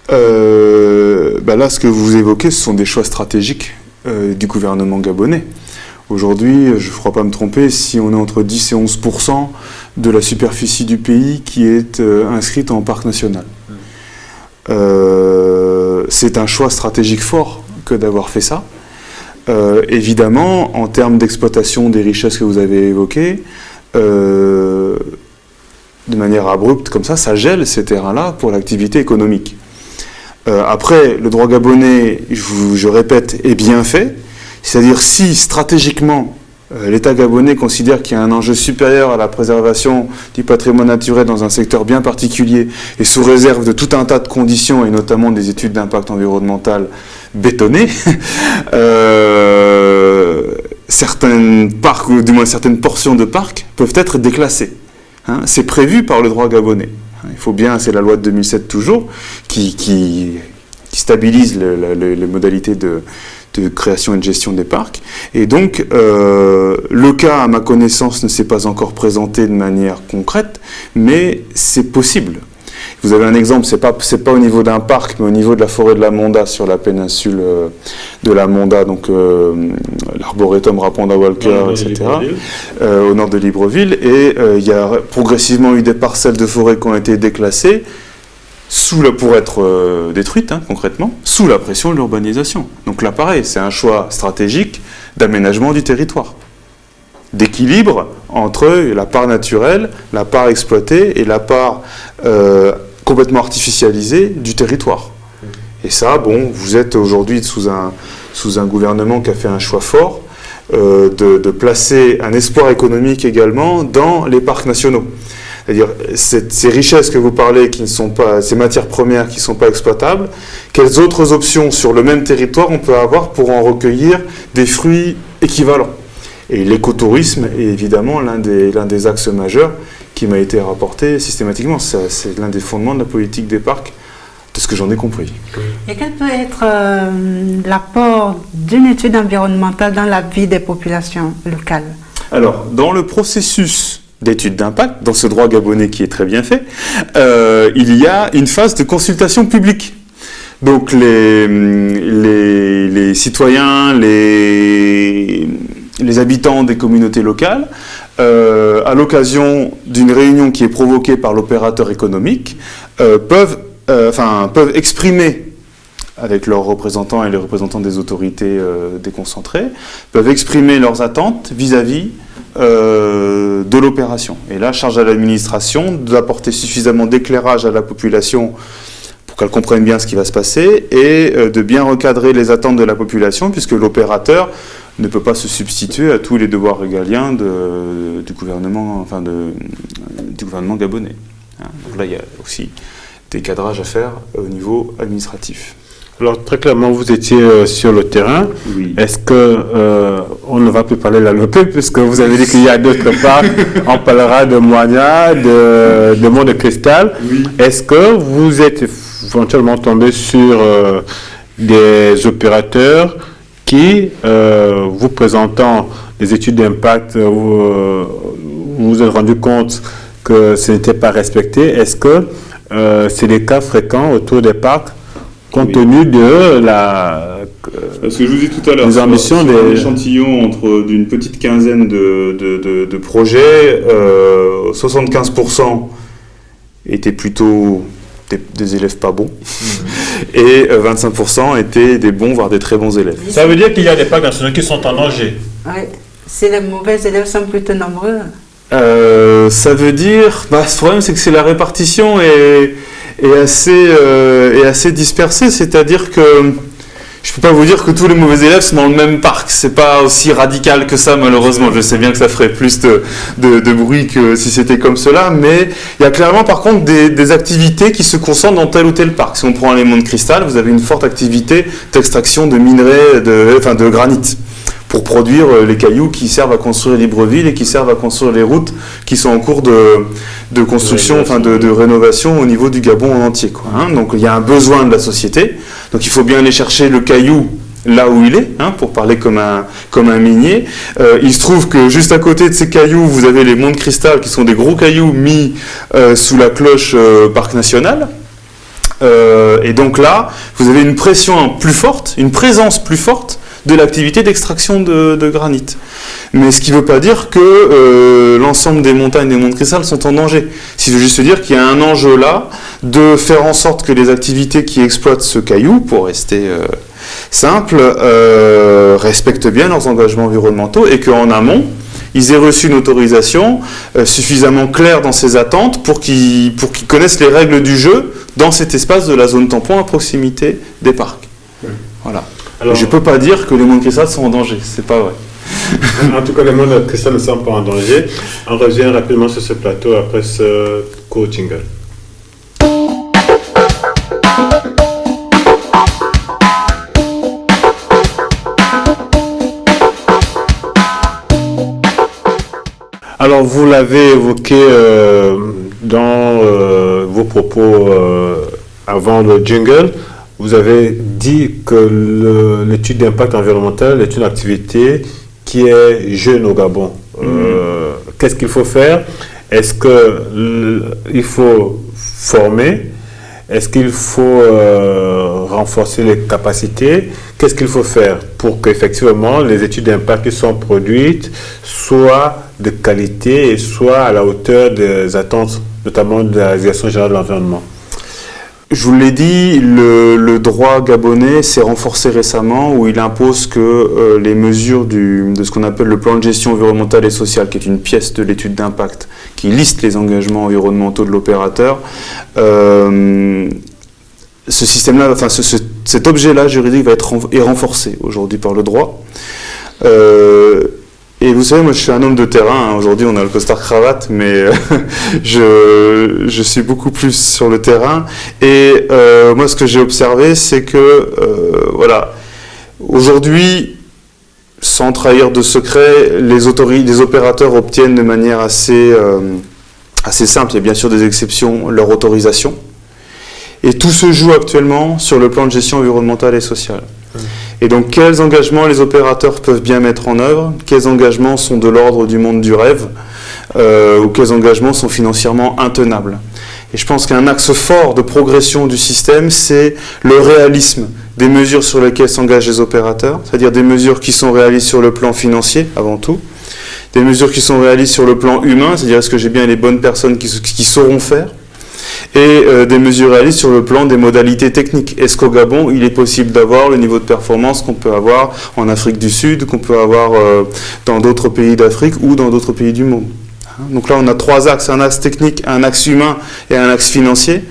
Là, ce que vous évoquez, ce sont des choix stratégiques du gouvernement gabonais. Aujourd'hui, je ne crois pas me tromper, si on est entre 10 et 11% de la superficie du pays qui est inscrite en parc national. C'est un choix stratégique fort que d'avoir fait ça. Évidemment, en termes d'exploitation des richesses que vous avez évoquées, de manière abrupte comme ça gèle ces terrains-là pour l'activité économique. Après, le droit gabonais, je répète, est bien fait. C'est-à-dire si stratégiquement, l'État gabonais considère qu'il y a un enjeu supérieur à la préservation du patrimoine naturel dans un secteur bien particulier et sous réserve de tout un tas de conditions et notamment des études d'impact environnemental bétonnées, certains parcs, ou du moins certaines portions de parcs, peuvent être déclassées. C'est prévu par le droit gabonais. Il faut bien, c'est la loi de 2007 toujours, qui stabilise les modalités de création et de gestion des parcs. Et donc, le cas, à ma connaissance, ne s'est pas encore présenté de manière concrète, mais c'est possible. Vous avez un exemple, c'est pas au niveau d'un parc, mais au niveau de la forêt de la Monda, sur la péninsule de la Monda, donc l'arboretum Raponda-Walker, etc., au nord de Libreville. Et il y a progressivement eu des parcelles de forêt qui ont été déclassées, pour être détruite, concrètement, sous la pression de l'urbanisation. Donc là, pareil, c'est un choix stratégique d'aménagement du territoire, d'équilibre entre la part naturelle, la part exploitée et la part complètement artificialisée du territoire. Et ça, bon, vous êtes aujourd'hui sous un gouvernement qui a fait un choix fort de placer un espoir économique également dans les parcs nationaux. C'est-à-dire, ces richesses que vous parlez, qui ne sont pas, ces matières premières qui ne sont pas exploitables, quelles autres options sur le même territoire on peut avoir pour en recueillir des fruits équivalents? Et l'écotourisme est évidemment l'un des axes majeurs qui m'a été rapporté systématiquement. C'est l'un des fondements de la politique des parcs, de ce que j'en ai compris. Et quel peut être l'apport d'une étude environnementale dans la vie des populations locales? Alors, dans le processus d'étude d'impact, dans ce droit gabonais qui est très bien fait, il y a une phase de consultation publique. Donc les citoyens, les habitants des communautés locales, à l'occasion d'une réunion qui est provoquée par l'opérateur économique, peuvent exprimer, avec leurs représentants et les représentants des autorités déconcentrées, peuvent exprimer leurs attentes vis-à-vis de l'opération. Et là, charge à l'administration d'apporter suffisamment d'éclairage à la population pour qu'elle comprenne bien ce qui va se passer et de bien recadrer les attentes de la population, puisque l'opérateur ne peut pas se substituer à tous les devoirs régaliens du gouvernement gabonais. Donc là, il y a aussi des cadrages à faire au niveau administratif. Alors, très clairement, vous étiez sur le terrain. Oui. Est-ce que on ne va plus parler de la LOPE, puisque vous avez dit qu'il y a d'autres parcs, on parlera de Moigna, de Mont de Cristal. Oui. Est-ce que vous êtes éventuellement tombé sur des opérateurs qui, vous présentant des études d'impact, vous vous êtes rendu compte que ce n'était pas respecté? Est-ce que c'est des cas fréquents autour des parcs, compte tenu de Parce que je vous dis tout à l'heure, sur un échantillon d'une petite quinzaine de projets, 75% étaient plutôt des élèves pas bons, et 25% étaient des bons, voire des très bons élèves. Ça veut dire qu'il y a des parcs nationaux qui sont en danger? Oui, si les mauvais élèves sont plutôt nombreux. Ça veut dire, ce problème c'est que la répartition est assez dispersée, c'est-à-dire que je peux pas vous dire que tous les mauvais élèves sont dans le même parc, c'est pas aussi radical que ça malheureusement, je sais bien que ça ferait plus de bruit que si c'était comme cela, mais il y a clairement par contre des activités qui se concentrent dans tel ou tel parc. Si on prend les monts de cristal, vous avez une forte activité d'extraction de minerais, de granit, pour produire les cailloux qui servent à construire Libreville et qui servent à construire les routes qui sont en cours de construction, de rénovation au niveau du Gabon en entier, quoi, hein. Donc il y a un besoin de la société, donc il faut bien aller chercher le caillou là où il est, pour parler comme un minier. Il se trouve que juste à côté de ces cailloux, vous avez les monts de cristal qui sont des gros cailloux mis sous la cloche parc national. Et donc là, vous avez une pression plus forte, une présence plus forte de l'activité d'extraction de granit. Mais ce qui ne veut pas dire que l'ensemble des montagnes des monts de cristal sont en danger. Il veut juste dire qu'il y a un enjeu là de faire en sorte que les activités qui exploitent ce caillou, pour rester simple, respectent bien leurs engagements environnementaux et qu'en amont, ils aient reçu une autorisation suffisamment claire dans ses attentes pour qu'ils connaissent les règles du jeu dans cet espace de la zone tampon à proximité des parcs. Voilà. Alors, je ne peux pas dire que les monts de cristal sont en danger, c'est pas vrai. En tout cas, les monts de cristal ne sont pas en danger. On revient rapidement sur ce plateau après ce court jingle. Alors, vous l'avez évoqué dans vos propos avant le jingle. vous avez dit que l'étude d'impact environnemental est une activité qui est jeune au Gabon. Qu'est-ce qu'il faut faire? Est-ce qu'il faut former? Est-ce qu'il faut renforcer les capacités? Qu'est-ce qu'il faut faire pour qu'effectivement les études d'impact qui sont produites soient de qualité et soient à la hauteur des attentes, notamment de la Direction générale de l'environnement? Je vous l'ai dit, le droit gabonais s'est renforcé récemment où il impose que les mesures de ce qu'on appelle le plan de gestion environnementale et sociale, qui est une pièce de l'étude d'impact, qui liste les engagements environnementaux de l'opérateur, ce système-là, enfin cet objet-là juridique est renforcé aujourd'hui par le droit. Et vous savez, moi je suis un homme de terrain, aujourd'hui on a le costard-cravate, mais je suis beaucoup plus sur le terrain. Et moi ce que j'ai observé, c'est que, voilà, aujourd'hui, sans trahir de secret, les opérateurs obtiennent de manière assez simple, il y a bien sûr des exceptions, leur autorisation. Et tout se joue actuellement sur le plan de gestion environnementale et sociale. Et donc, quels engagements les opérateurs peuvent bien mettre en œuvre? Quels engagements sont de l'ordre du monde du rêve? Ou quels engagements sont financièrement intenables? Et je pense qu'un axe fort de progression du système, c'est le réalisme des mesures sur lesquelles s'engagent les opérateurs, c'est-à-dire des mesures qui sont réalistes sur le plan financier, avant tout, des mesures qui sont réalistes sur le plan humain, c'est-à-dire est-ce que j'ai bien les bonnes personnes qui sauront faire, et des mesures réalistes sur le plan des modalités techniques. Est-ce qu'au Gabon, il est possible d'avoir le niveau de performance qu'on peut avoir en Afrique du Sud, qu'on peut avoir dans d'autres pays d'Afrique ou dans d'autres pays du monde? Donc là, on a trois axes, un axe technique, un axe humain et un axe financier.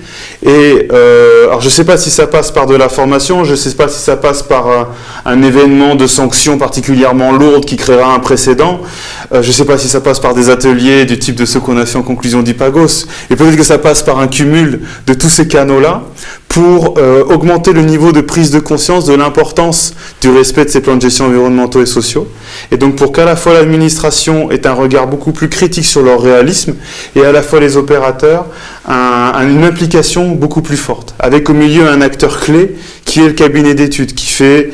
Et alors, je ne sais pas si ça passe par de la formation, je ne sais pas si ça passe par un événement de sanctions particulièrement lourdes qui créera un précédent. Je ne sais pas si ça passe par des ateliers du type de ceux qu'on a fait en conclusion d'IPAGOS. Et peut-être que ça passe par un cumul de tous ces canaux-là pour augmenter le niveau de prise de conscience de l'importance du respect de ces plans de gestion environnementaux et sociaux. Et donc pour qu'à la fois l'administration ait un regard beaucoup plus critique sur leur réalisme et à la fois les opérateurs une implication beaucoup plus forte, avec au milieu un acteur clé qui est le cabinet d'études, qui est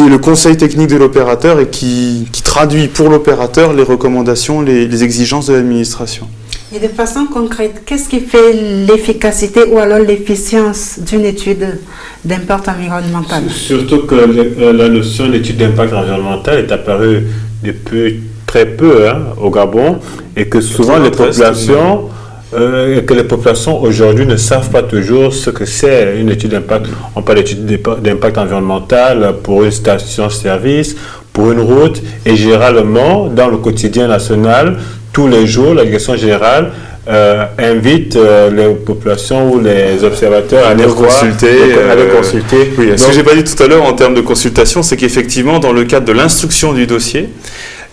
le conseil technique de l'opérateur et qui traduit pour l'opérateur les recommandations, les exigences de l'administration. Et de façon concrète, qu'est-ce qui fait l'efficacité ou alors l'efficience d'une étude d'impact environnemental? Surtout que la notion d'étude d'impact environnemental est apparue depuis très peu au Gabon et que souvent les populations aujourd'hui ne savent pas toujours ce que c'est une étude d'impact. On parle d'étude d'impact environnemental pour une station-service, pour une route et généralement dans le quotidien national, tous les jours, la direction générale invite les populations ou les observateurs à aller consulter. Oui, ce que je n'ai pas dit tout à l'heure en termes de consultation, c'est qu'effectivement, dans le cadre de l'instruction du dossier,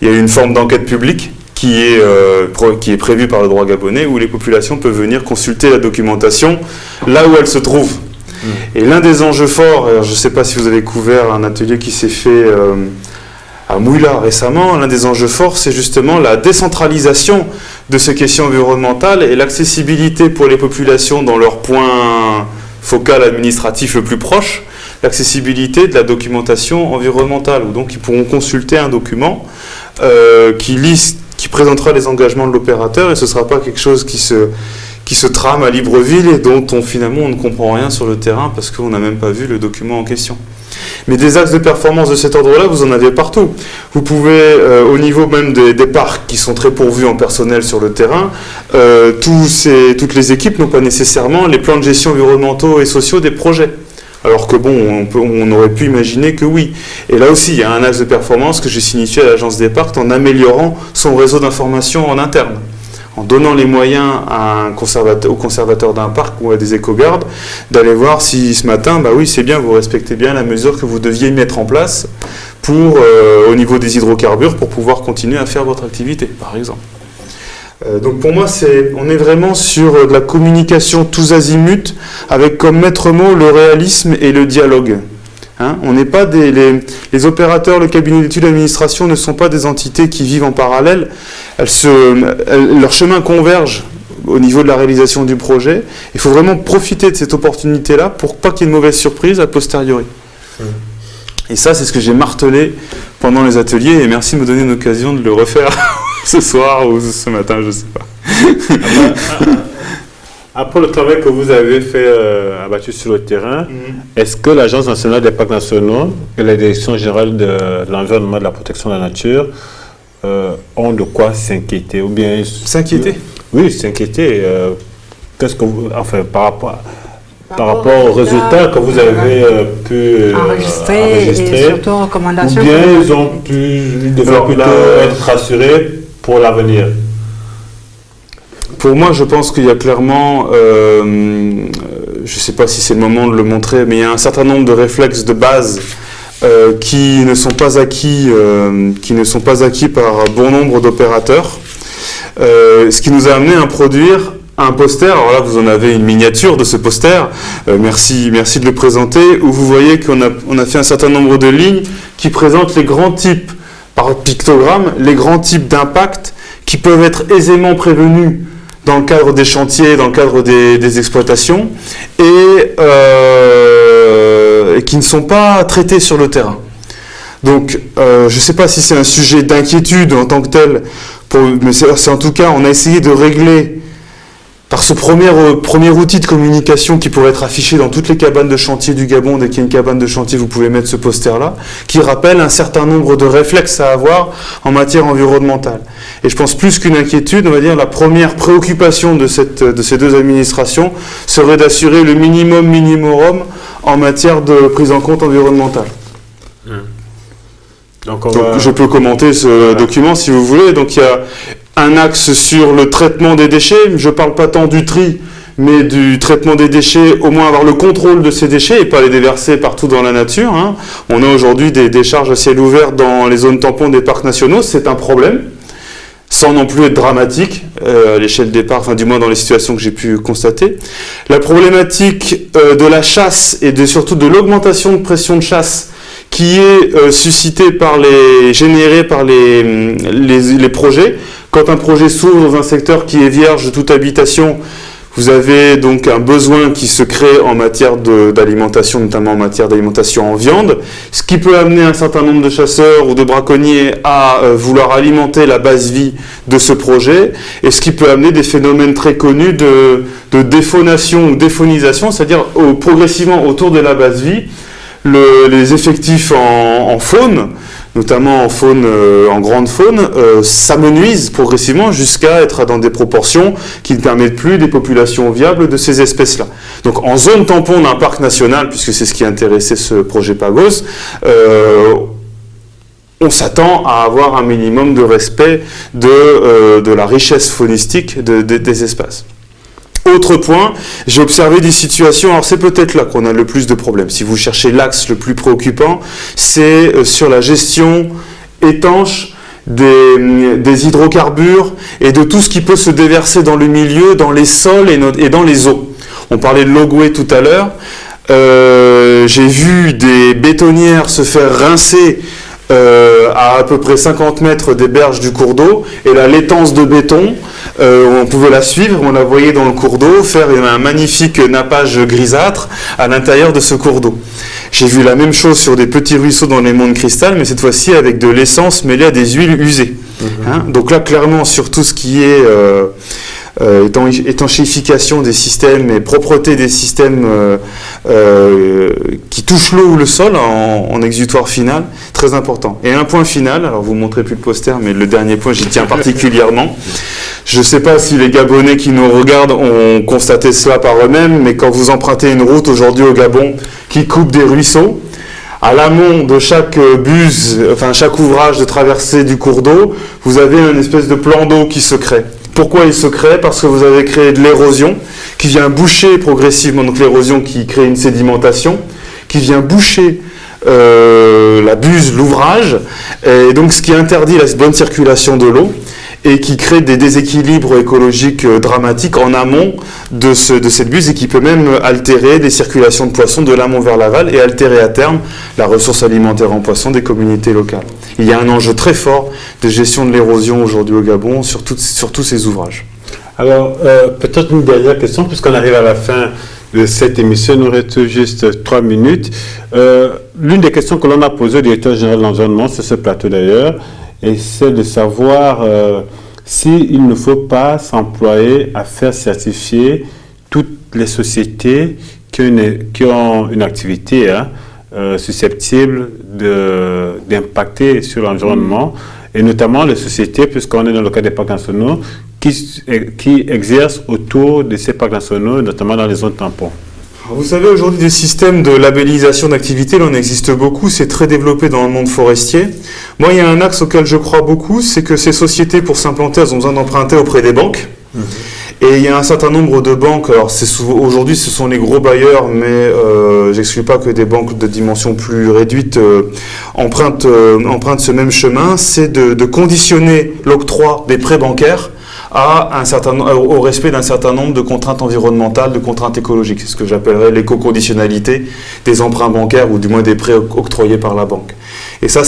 il y a une forme d'enquête publique qui est prévue par le droit gabonais où les populations peuvent venir consulter la documentation là où elle se trouve. Et l'un des enjeux forts, alors je ne sais pas si vous avez couvert un atelier qui s'est fait à Mouila récemment, l'un des enjeux forts, c'est justement la décentralisation de ces questions environnementales et l'accessibilité pour les populations dans leur point focal administratif le plus proche, l'accessibilité de la documentation environnementale, où donc ils pourront consulter un document qui présentera les engagements de l'opérateur et ce ne sera pas quelque chose qui se trame à Libreville et dont finalement on ne comprend rien sur le terrain parce qu'on n'a même pas vu le document en question. Mais des axes de performance de cet ordre-là, vous en avez partout. Vous pouvez, au niveau même des parcs qui sont très pourvus en personnel sur le terrain, toutes les équipes n'ont pas nécessairement les plans de gestion environnementaux et sociaux des projets. Alors que bon, on aurait pu imaginer que oui. Et là aussi, il y a un axe de performance que j'ai signifié à l'Agence des parcs en améliorant son réseau d'information en interne. En donnant les moyens au conservateur d'un parc ou à des éco-gardes d'aller voir si ce matin, bah oui, c'est bien, vous respectez bien la mesure que vous deviez mettre en place au niveau des hydrocarbures pour pouvoir continuer à faire votre activité, par exemple. Donc pour moi, on est vraiment sur de la communication tous azimuts avec comme maître mot le réalisme et le dialogue. On n'est pas les opérateurs, le cabinet d'études d'administration ne sont pas des entités qui vivent en parallèle. Leurs chemins convergent au niveau de la réalisation du projet. Il faut vraiment profiter de cette opportunité-là pour pas qu'il y ait de mauvaises surprises a posteriori. Et ça, c'est ce que j'ai martelé pendant les ateliers, et merci de me donner une occasion de le refaire ce soir ou ce matin, je ne sais pas. Après le travail que vous avez fait abattu sur le terrain, est-ce que l'Agence nationale des parcs nationaux et la Direction générale de l'environnement et de la protection de la nature ont de quoi s'inquiéter ou bien s'inquiéter? Oui, s'inquiéter. Qu'est-ce que vous, enfin, par rapport aux résultats que vous avez pu enregistrer et surtout aux recommandations. Ou bien ils devraient plutôt être rassurés pour l'avenir. Pour moi, je pense qu'il y a clairement, je ne sais pas si c'est le moment de le montrer, mais il y a un certain nombre de réflexes de base qui ne sont pas acquis par bon nombre d'opérateurs, ce qui nous a amené à produire un poster. Alors là, vous en avez une miniature de ce poster. Merci de le présenter. Où vous voyez qu'on a fait un certain nombre de lignes qui présentent les grands types, par pictogramme, les grands types d'impact qui peuvent être aisément prévenus dans le cadre des chantiers, dans le cadre des exploitations, et qui ne sont pas traités sur le terrain. Donc, je ne sais pas si c'est un sujet d'inquiétude en tant que tel, mais c'est en tout cas, on a essayé de régler par ce premier outil de communication qui pourrait être affiché dans toutes les cabanes de chantier du Gabon. Dès qu'il y a une cabane de chantier, vous pouvez mettre ce poster-là, qui rappelle un certain nombre de réflexes à avoir en matière environnementale. Et je pense plus qu'une inquiétude, on va dire, la première préoccupation de ces deux administrations serait d'assurer le minimum en matière de prise en compte environnementale. Donc, je peux commenter ce document si vous voulez. Donc il y a un axe sur le traitement des déchets. Je ne parle pas tant du tri, mais du traitement des déchets, au moins avoir le contrôle de ces déchets et pas les déverser partout dans la nature. On a aujourd'hui des décharges à ciel ouvert dans les zones tampons des parcs nationaux. C'est un problème, sans non plus être dramatique à l'échelle des parcs, enfin du moins dans les situations que j'ai pu constater. La problématique de la chasse et surtout de l'augmentation de pression de chasse qui est générée par les projets. Quand un projet s'ouvre dans un secteur qui est vierge de toute habitation, vous avez donc un besoin qui se crée en matière d'alimentation, notamment en matière d'alimentation en viande, ce qui peut amener un certain nombre de chasseurs ou de braconniers à vouloir alimenter la base vie de ce projet, et ce qui peut amener des phénomènes très connus de défaunation ou d'éphonisation, c'est-à-dire progressivement autour de la base vie, les effectifs en faune, notamment en grande faune, s'amenuisent progressivement jusqu'à être dans des proportions qui ne permettent plus des populations viables de ces espèces-là. Donc en zone tampon d'un parc national, puisque c'est ce qui intéressait ce projet Pagos, on s'attend à avoir un minimum de respect de la richesse faunistique des espaces. Autre point, j'ai observé des situations, alors c'est peut-être là qu'on a le plus de problèmes. Si vous cherchez l'axe le plus préoccupant, c'est sur la gestion étanche des hydrocarbures et de tout ce qui peut se déverser dans le milieu, dans les sols et dans les eaux. On parlait de l'Ogoué tout à l'heure. J'ai vu des bétonnières se faire rincer à peu près 50 mètres des berges du cours d'eau, et la laitance de béton, on pouvait la suivre, on la voyait dans le cours d'eau faire un magnifique nappage grisâtre à l'intérieur de ce cours d'eau. J'ai vu la même chose sur des petits ruisseaux dans les monts de cristal, mais cette fois-ci avec de l'essence mêlée à des huiles usées. Donc là, clairement, sur tout ce qui est étanchéification des systèmes et propreté des systèmes qui touchent l'eau ou le sol en exutoire final, très important. Et un point final, alors vous ne montrez plus le poster, mais le dernier point, j'y tiens particulièrement. Je ne sais pas si les Gabonais qui nous regardent ont constaté cela par eux-mêmes, mais quand vous empruntez une route aujourd'hui au Gabon qui coupe des ruisseaux, à l'amont de chaque chaque ouvrage de traversée du cours d'eau, vous avez une espèce de plan d'eau qui se crée. Pourquoi il se crée? Parce que vous avez créé de l'érosion qui vient boucher progressivement, donc l'érosion qui crée une sédimentation, qui vient boucher la buse, l'ouvrage, et donc ce qui interdit la bonne circulation de l'eau et qui crée des déséquilibres écologiques dramatiques en amont de cette buse, et qui peut même altérer des circulations de poissons de l'amont vers l'aval et altérer à terme la ressource alimentaire en poissons des communautés locales. Il y a un enjeu très fort de gestion de l'érosion aujourd'hui au Gabon sur tous ces ouvrages. Alors, peut-être une dernière question, puisqu'on arrive à la fin de cette émission, il nous reste juste 3 minutes. L'une des questions que l'on a posées au directeur général de l'environnement, sur ce plateau d'ailleurs, et c'est de savoir s'il ne faut pas s'employer à faire certifier toutes les sociétés qui ont une activité susceptible d'impacter sur l'environnement, et notamment les sociétés, puisqu'on est dans le cas des parcs nationaux, qui exercent autour de ces parcs nationaux, notamment dans les zones tampons. Vous savez, aujourd'hui, des systèmes de labellisation d'activités, il en existe beaucoup, c'est très développé dans le monde forestier. Moi, il y a un axe auquel je crois beaucoup, c'est que ces sociétés, pour s'implanter, elles ont besoin d'emprunter auprès des banques. Et il y a un certain nombre de banques, alors aujourd'hui ce sont les gros bailleurs, mais j'exclus pas que des banques de dimension plus réduite empruntent ce même chemin, c'est de conditionner l'octroi des prêts bancaires au respect d'un certain nombre de contraintes environnementales, de contraintes écologiques. C'est ce que j'appellerais l'éco-conditionnalité des emprunts bancaires ou du moins des prêts octroyés par la banque. Et ça,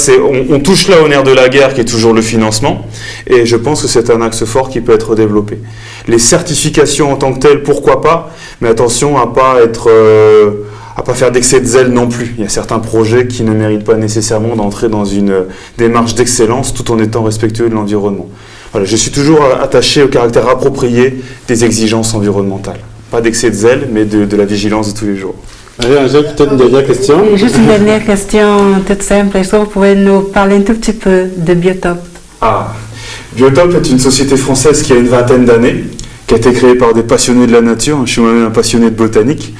on touche là au nerf de la guerre qui est toujours le financement, et je pense que c'est un axe fort qui peut être développé. Les certifications en tant que telles, pourquoi pas, mais attention à pas faire d'excès de zèle non plus. Il y a certains projets qui ne méritent pas nécessairement d'entrer dans une démarche d'excellence tout en étant respectueux de l'environnement. Voilà, je suis toujours attaché au caractère approprié des exigences environnementales. Pas d'excès de zèle, mais de la vigilance de tous les jours. Angèle, peut-être une dernière question. Juste une dernière question toute simple. Est-ce que vous pouvez nous parler un tout petit peu de Biotop? Biotop est une société française qui a une 20aine d'années, qui a été créée par des passionnés de la nature. Je suis moi-même un passionné de botanique.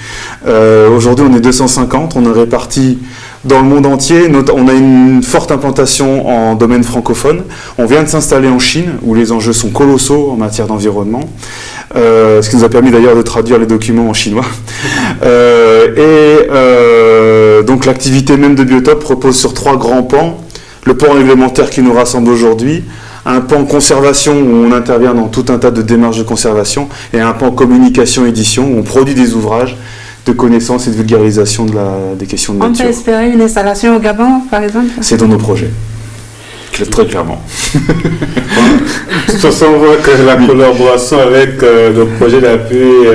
Aujourd'hui, on est 250, on est répartis dans le monde entier. On a une forte implantation en domaine francophone. On vient de s'installer en Chine, où les enjeux sont colossaux en matière d'environnement. Ce qui nous a permis d'ailleurs de traduire les documents en chinois. Donc l'activité même de Biotop repose sur 3 grands pans. Le pan réglementaire qui nous rassemble aujourd'hui, un pan conservation où on intervient dans tout un tas de démarches de conservation, et un pan communication-édition où on produit des ouvrages de connaissances et de vulgarisation des questions de nature. On peut espérer une installation au Gabon, par exemple? C'est dans nos projets, très clairement. De toute façon, on voit que la collaboration avec le projet d'appui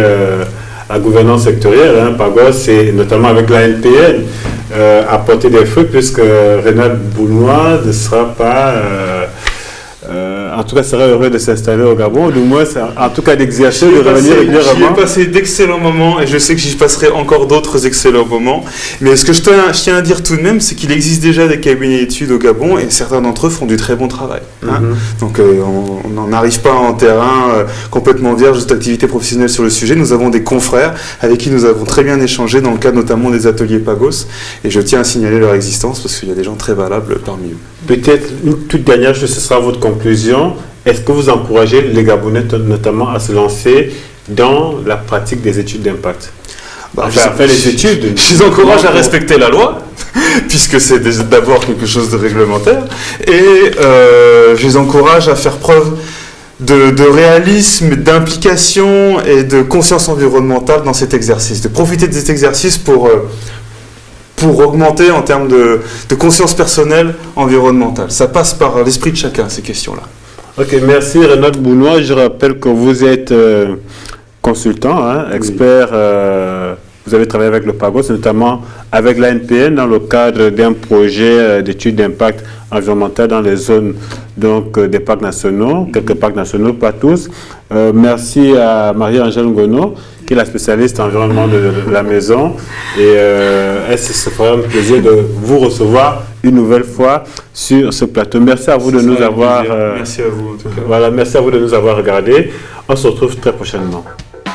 à la gouvernance sectorielle, PAGOS, et notamment avec la NPN, a porté des fruits, puisque Renald Bounois ne sera pas... en tout cas, serait heureux de s'installer au Gabon, ou du moins, en tout cas, d'exercer, de revenir régulièrement. J'y ai passé d'excellents moments, et je sais que j'y passerai encore d'autres excellents moments. Mais ce que je tiens à dire tout de même, c'est qu'il existe déjà des cabinets d'études au Gabon, et certains d'entre eux font du très bon travail. Donc, on n'en arrive pas en terrain complètement vierge d'activité professionnelle sur le sujet. Nous avons des confrères avec qui nous avons très bien échangé, dans le cadre notamment des ateliers PAGOS, et je tiens à signaler leur existence, parce qu'il y a des gens très valables parmi eux. Peut-être une toute dernière chose, ce sera votre conclusion. Est-ce que vous encouragez les Gabonais notamment à se lancer dans la pratique des études d'impact? Faire les études. Je les encourage à respecter la loi, puisque c'est d'abord quelque chose de réglementaire, et je les encourage à faire preuve de réalisme, d'implication et de conscience environnementale dans cet exercice, de profiter de cet exercice pour augmenter en termes de conscience personnelle environnementale. Ça passe par l'esprit de chacun, ces questions-là. Ok, merci Renald Bounois. Je rappelle que vous êtes consultant, expert. Vous avez travaillé avec le PAGOS, notamment avec la NPN, dans le cadre d'un projet d'études d'impact environnemental dans les zones des parcs nationaux, quelques parcs nationaux, pas tous. Merci à Marie-Angèle Ngono, qui est la spécialiste environnement de la maison. Et ce fera un plaisir de vous recevoir une nouvelle fois sur ce plateau. Merci à vous de nous avoir... merci à vous en tout cas. Voilà, merci à vous de nous avoir regardés. On se retrouve très prochainement.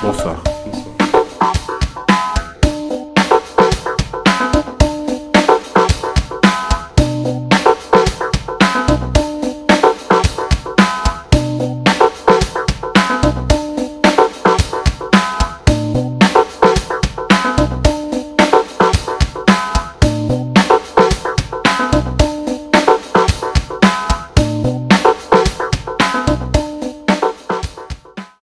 Bonsoir.